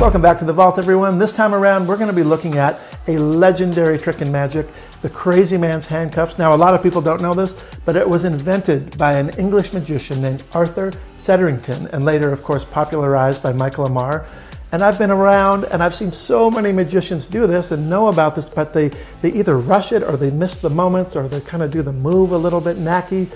Welcome back to the vault, everyone. This time around, we're going to be looking at a legendary trick in magic, the Crazy Man's Handcuffs. Now, a lot of people don't know this, but it was invented by an English magician named Arthur Sederington, and later, of course, popularized by Michael Amar. And I've been around, and I've seen so many magicians do this and know about this, but they either rush it, or they miss the moments, or they kind of do the move a little bit knacky.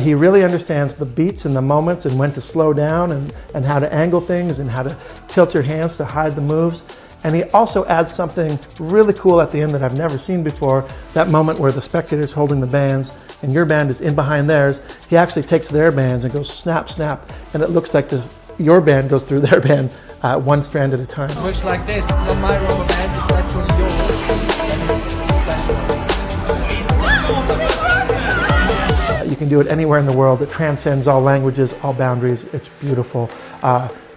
He really understands the beats and the moments and when to slow down and how to angle things and how to tilt your hands to hide the moves. And he also adds something really cool at the end that I've never seen before, that moment where the spectator's holding the bands and your band is in behind theirs. He actually takes their bands and goes snap, snap, and it looks like your band goes through their band one strand at a time. It looks like this. It's not my rubber band, it's actually yours. And it's special. You can do it anywhere in the world. It transcends all languages, all boundaries. It's beautiful.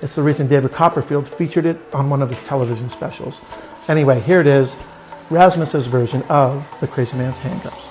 It's the reason David Copperfield featured it on one of his television specials. Anyway, here it is, Rasmus's version of the Crazy Man's Handcuffs.